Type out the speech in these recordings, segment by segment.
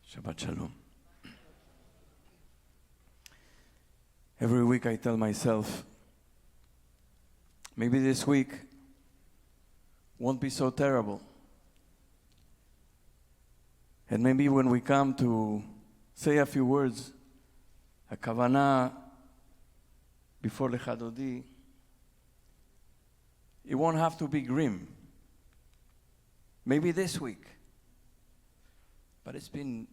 Shabbat Shalom. Every week I tell myself, maybe this week won't be so terrible. And maybe when we come to say a few words, a Kavannah before the Chadodi, it won't have to be grim. Maybe this week. But it's been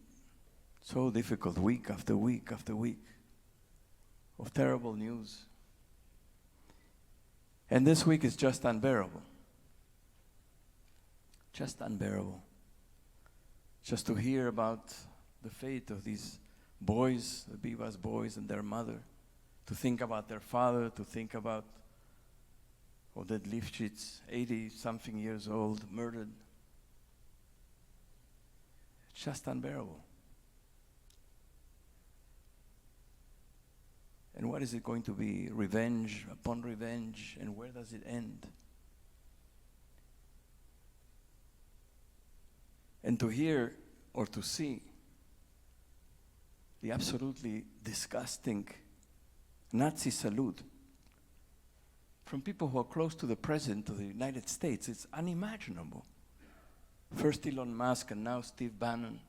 so difficult, week after week after week, of terrible news. And this week is just unbearable. Just unbearable. Just to hear about the fate of these boys, the Bivas boys and their mother, to think about their father, to think about Oded Lifshitz, 80-something years old, murdered. It's just unbearable. And what is it going to be? Revenge upon revenge, and where does it end? And to hear or to see the absolutely disgusting Nazi salute from people who are close to the President of the United States, it's unimaginable. First Elon Musk and now Steve Bannon.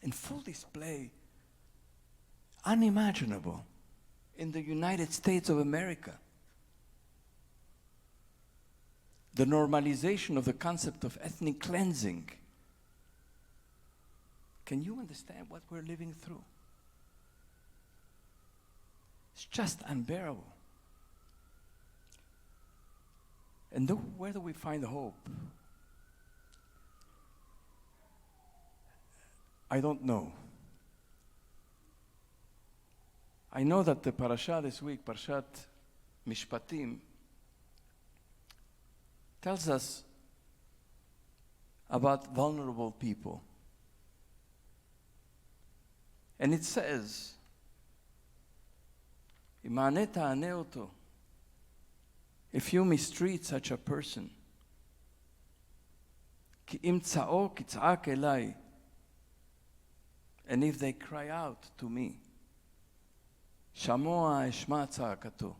In full display, unimaginable in the United States of America. The normalization of the concept of ethnic cleansing. Can you understand what we're living through? It's just unbearable. And where do we find hope? I don't know. I know that the parasha this week, Parashat Mishpatim, tells us about vulnerable people. And it says, if you mistreat such a person, and if they cry out to me, Shamoa eshma tza'akato,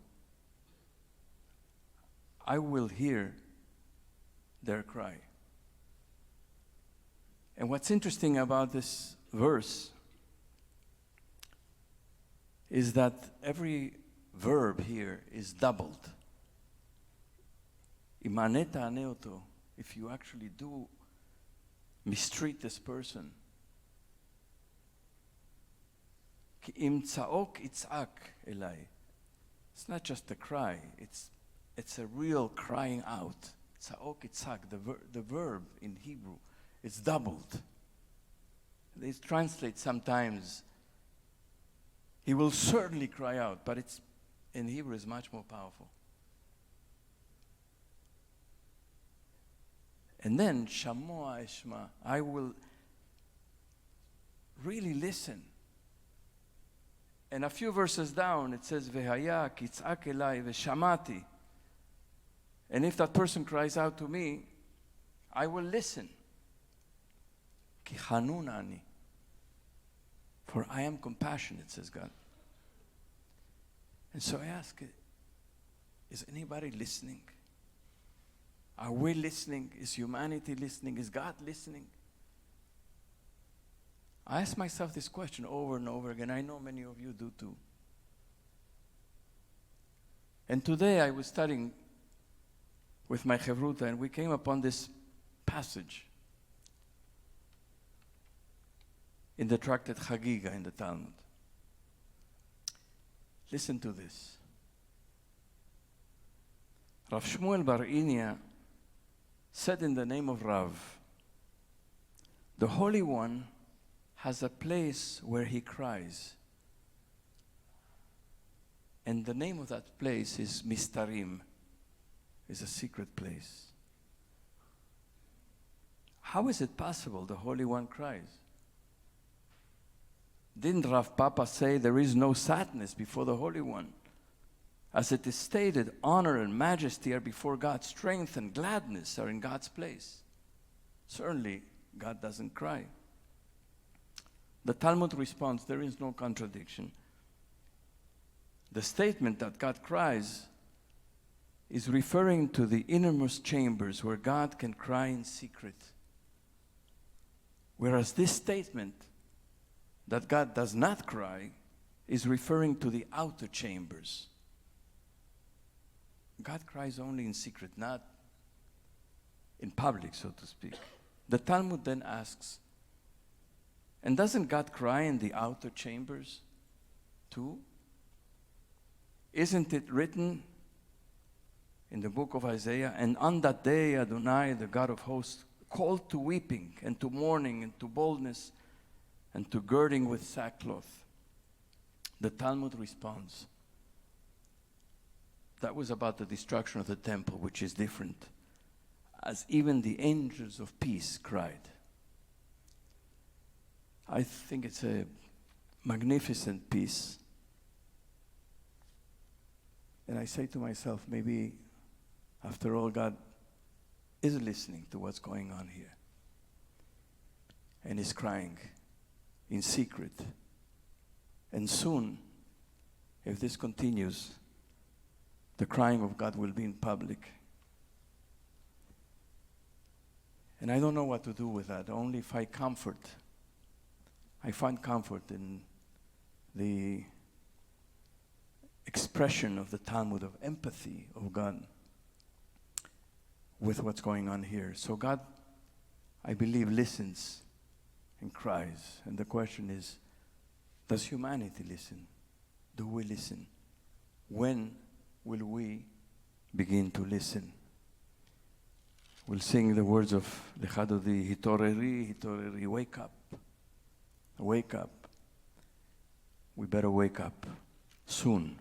I will hear their cry. And what's interesting about this verse is that every verb here is doubled. Imaneta aneoto, if you actually do mistreat this person, Im tza'ok itz'ak elai. It's not just a cry, it's a real crying out. Tza'ok itz'ak, the verb in Hebrew, it's doubled. They translate sometimes, he will certainly cry out, but it's in Hebrew is much more powerful. And then, Shamoa eshma, I will really listen. And a few verses down, it says, Vehaya kitz'ak elai veshamati. And if that person cries out to me, I will listen. Ki chanun ani. For I am compassionate, says God. And so I ask, is anybody listening? Are we listening? Is humanity listening? Is God listening? I ask myself this question over and over again. I know many of you do too. And today I was studying with my Chevruta, and we came upon this passage in the tractate Chagiga in the Talmud. Listen to this. Rav Shmuel Bar Inya said in the name of Rav, the Holy One has a place where he cries. And the name of that place is Mistarim, is a secret place. How is it possible the Holy One cries? Didn't Rav Papa say there is no sadness before the Holy One? As it is stated, honor and majesty are before God, strength and gladness are in God's place. Certainly, God doesn't cry. The Talmud responds, there is no contradiction. The statement that God cries is referring to the innermost chambers where God can cry in secret. Whereas this statement that God does not cry is referring to the outer chambers. God cries only in secret, not in public, so to speak. The Talmud then asks, and doesn't God cry in the outer chambers too? Isn't it written in the book of Isaiah, and on that day Adonai, the God of hosts, called to weeping and to mourning and to boldness and to girding with sackcloth? The Talmud responds, that was about the destruction of the temple, which is different, as even the angels of peace cried. I think it's a magnificent piece. And I say to myself, maybe after all, God is listening to what's going on here. And is crying in secret. And soon, if this continues, the crying of God will be in public. And I don't know what to do with that, only if I find comfort in the expression of the Talmud of empathy of God with what's going on here. So God, I believe, listens and cries. And the question is, does humanity listen? Do we listen? When will we begin to listen? We'll sing the words of Lechadodi, Hitoreri, Hitoreri, wake up. Wake up. We better wake up soon.